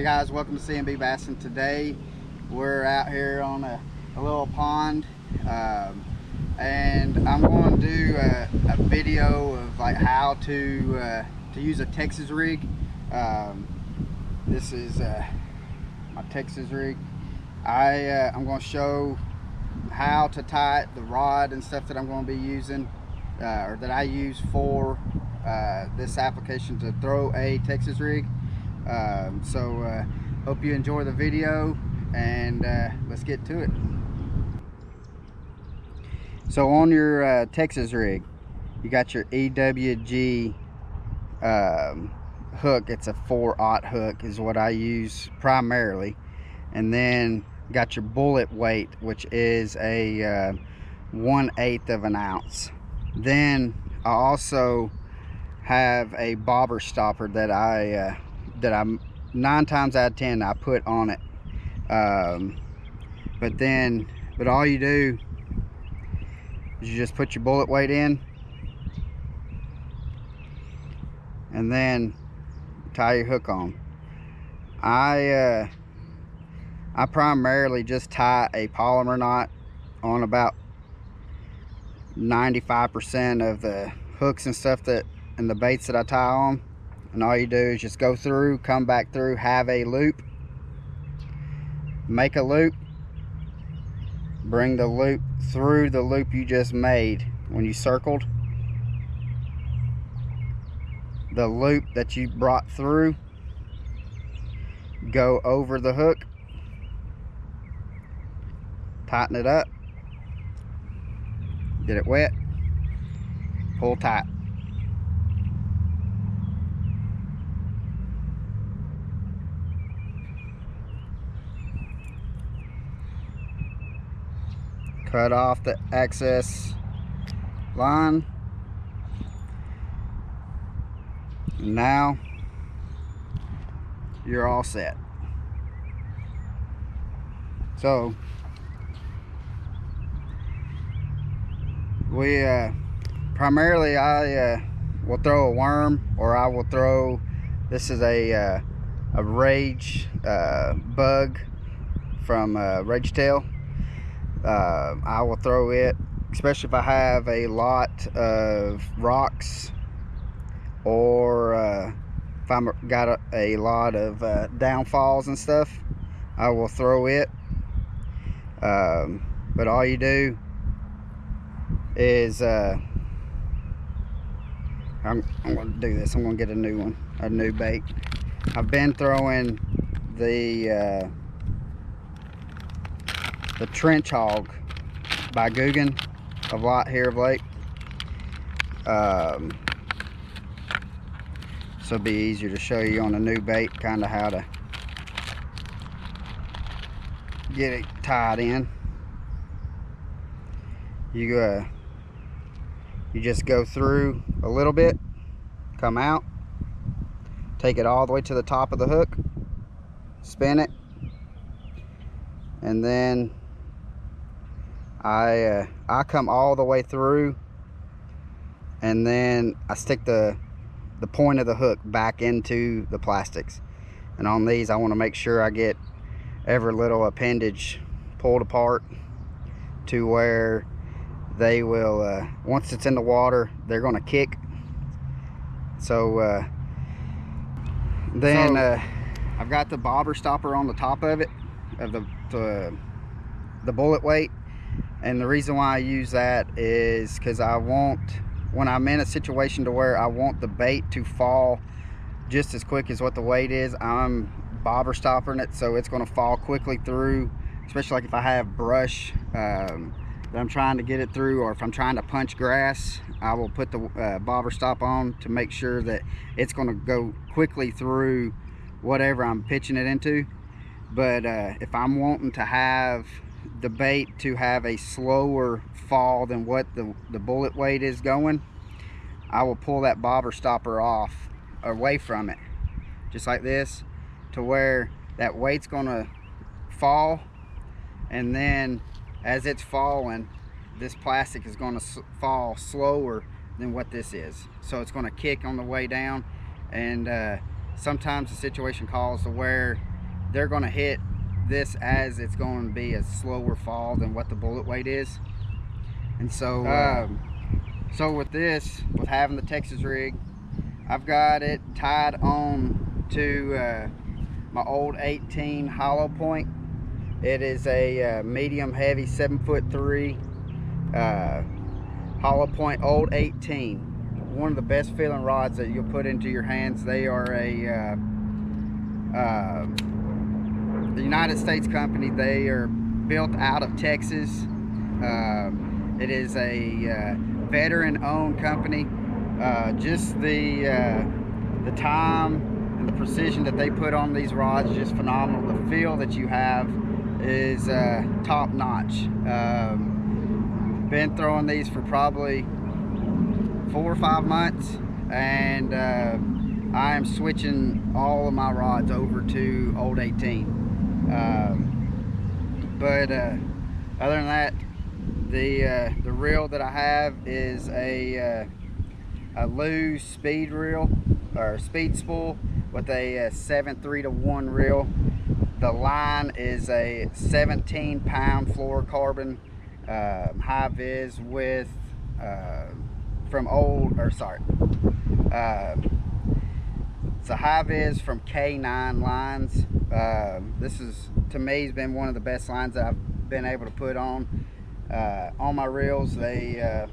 guys, welcome to C&B Bass, and today we're out here on a little pond, and I'm going to do a video of like how to use a Texas rig. This is my Texas rig. I'm going to show how to tie it, the rod and stuff that I'm going to be using, or that I use for this application to throw a Texas rig. Hope you enjoy the video, and let's get to it. So on your Texas rig, you got your EWG hook. It's a 4/0 hook is what I use primarily, and then got your bullet weight, which is a 1/8 of an ounce. Then I also have a bobber stopper that I'm 9 times out of 10 I put on it, but all you do is you just put your bullet weight in and then tie your hook on. I primarily just tie a polymer knot on about 95% of the hooks and stuff and the baits that I tie on. And all you do is just go through, come back through, have a loop, make a loop, bring the loop through the loop you just made when you circled. The loop that you brought through, go over the hook, tighten it up, get it wet, pull tight. Cut off the excess line. Now you're all set. So we primarily I will throw a worm, or I will throw, this is a rage bug from Rage Tail. I will throw it, especially if I have a lot of rocks, or if I'm got a lot of downfalls and stuff, I will throw it. But all you do is I'm going to do this. I'm going to get a new one, a new bait. I've been throwing the trench hog by Guggen a lot here of late, so it'll be easier to show you on a new bait kind of how to get it tied in. You just go through a little bit, come out, take it all the way to the top of the hook, spin it, and then I come all the way through, and then I stick the point of the hook back into the plastics. And on these, I want to make sure I get every little appendage pulled apart to where they will, once it's in the water, they're going to kick. So I've got the bobber stopper on the top of it, of the bullet weight. And the reason why I use that is because when I'm in a situation to where I want the bait to fall just as quick as what the weight is, I'm bobber stopping it so it's going to fall quickly through, especially like if I have brush that I'm trying to get it through, or if I'm trying to punch grass, I will put the bobber stop on to make sure that it's going to go quickly through whatever I'm pitching it into. But if I'm wanting to have the bait to have a slower fall than what the bullet weight is going, I will pull that bobber stopper off, away from it, just like this, to where that weight's gonna fall, and then as it's falling, this plastic is going to fall slower than what this is, so it's going to kick on the way down. And sometimes the situation calls to where they're going to hit this as it's going to be a slower fall than what the bullet weight is. And so so with this, with having the Texas rig, I've got it tied on to my old 18 hollow point. It is a medium heavy 7'3" hollow point old 18. One of the best feeling rods that you'll put into your hands. They are a the United States company. They are built out of Texas. It is a veteran-owned company. Just the time and the precision that they put on these rods, just phenomenal. The feel that you have is top-notch. Been throwing these for probably 4 or 5 months, and I am switching all of my rods over to old 18. But other than that, the reel that I have is a lews speed reel, or speed spool, with a 7/3-to-1 reel. The line is a 17-pound fluorocarbon high vis with from old, or sorry, it's a high vis from K9 lines. This is, to me, has been one of the best lines that I've been able to put on my reels. They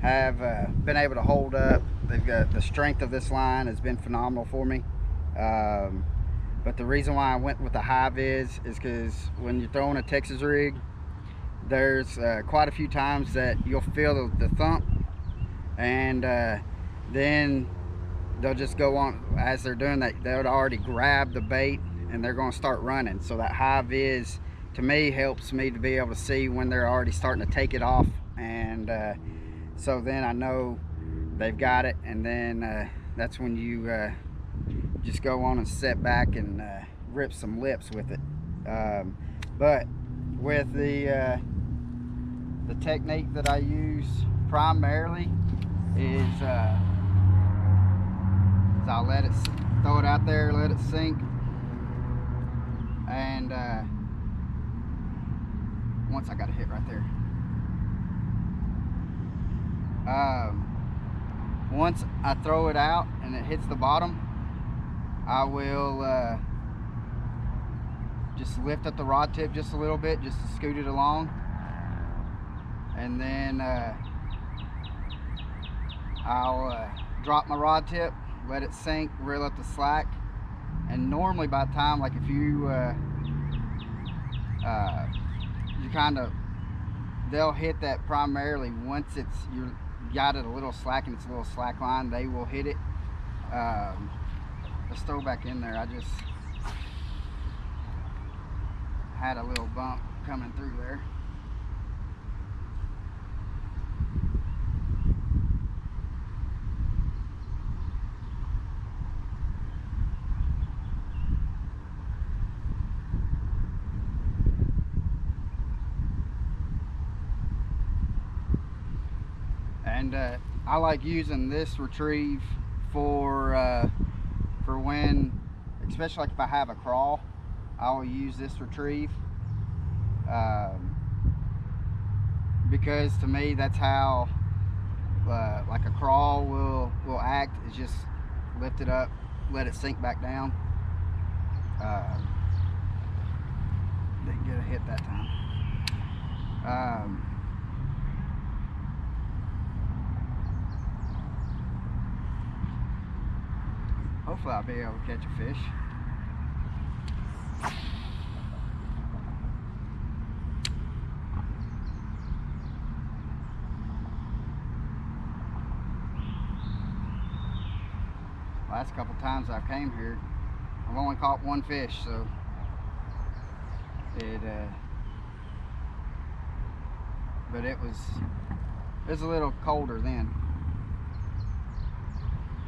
have been able to hold up. They've got the strength of this line has been phenomenal for me. But the reason why I went with the high vis is because when you're throwing a Texas rig, there's quite a few times that you'll feel the thump, and then they'll just go on. As they're doing that, they'll already grab the bait and they're going to start running. So that high vis, to me, helps me to be able to see when they're already starting to take it off, and so then I know they've got it, and then that's when you just go on and sit back and rip some lips with it. But with the technique that I use primarily is I'll let it, throw it out there, let it sink, and once I got a hit right there. Once I throw it out and it hits the bottom, I will just lift up the rod tip just a little bit, just to scoot it along, and then I'll drop my rod tip, let it sink, reel up the slack, and normally by the time, like if you kind of, they'll hit that primarily once it's, you got it a little slack and it's a little slack line, they will hit it. Let's throw back in there. I just had a little bump coming through there. And I like using this retrieve for when, especially like if I have a crawl, I will use this retrieve, because to me that's how like a crawl will act, is just lift it up, let it sink back down. Didn't get a hit that time. Hopefully I'll be able to catch a fish. Last couple times I came here, I've only caught one fish, so but it was a little colder then.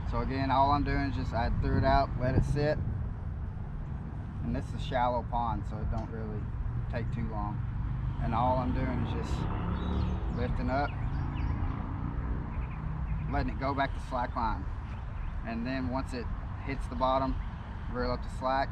So again, all I'm doing is just, I threw it out, let it sit, and this is a shallow pond, so it don't really take too long. And all I'm doing is just lifting up, letting it go back to slack line, and then once it hits the bottom, reel up the slack,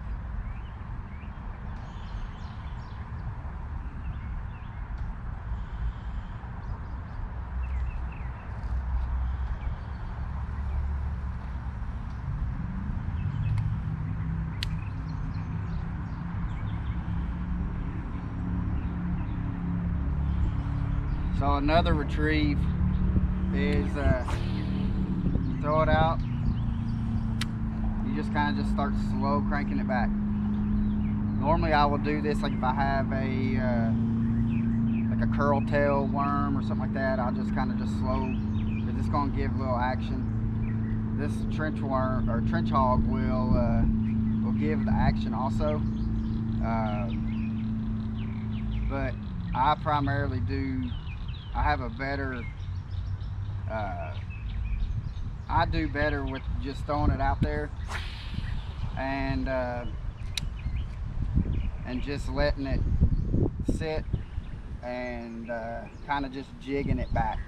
So another retrieve is you throw it out, you just kind of just start slow cranking it back. Normally I will do this like if I have a like a curl tail worm or something like that, I'll just kind of just slow, because it's going to give a little action. This trench worm or trench hog will give the action also, but I primarily do, I have a better, I do better with just throwing it out there and just letting it sit and kind of just jigging it back.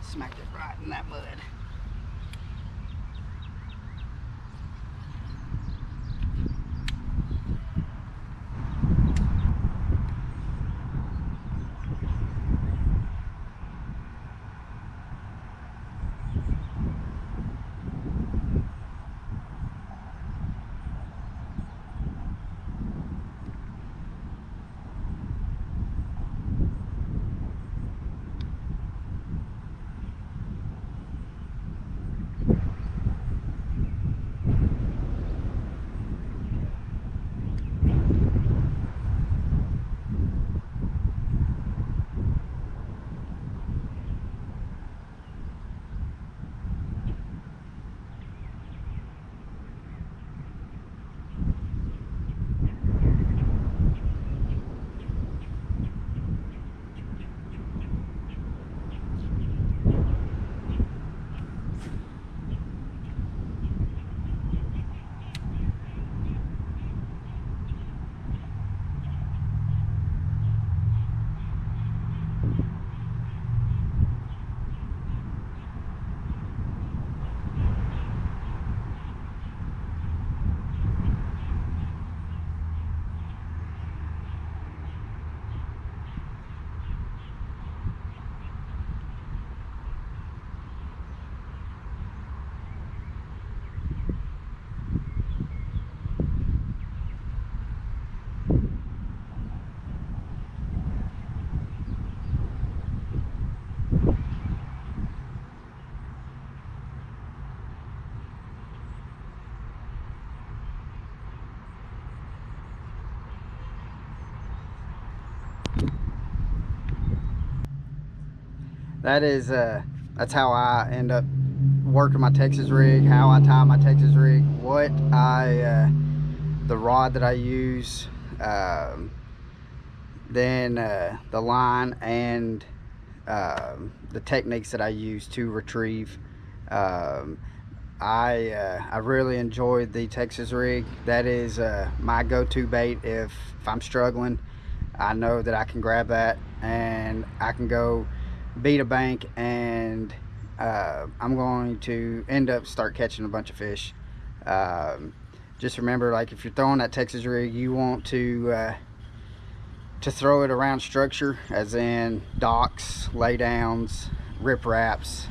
Smacked it right in that mud. That's how I end up working my Texas rig, how I tie my Texas rig, the rod that I use, then the line, and the techniques that I use to retrieve. I really enjoyed the Texas rig. That is my go-to bait if I'm struggling. I know that I can grab that and I can go beat a bank, and I'm going to end up start catching a bunch of fish. Just remember, like, if you're throwing that Texas rig, you want to throw it around structure, as in docks, laydowns, ripraps,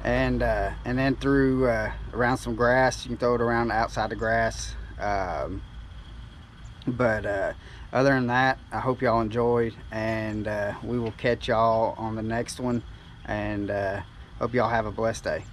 and then through around some grass. You can throw it around outside the grass. But other than that, I hope y'all enjoyed, and we will catch y'all on the next one, and hope y'all have a blessed day.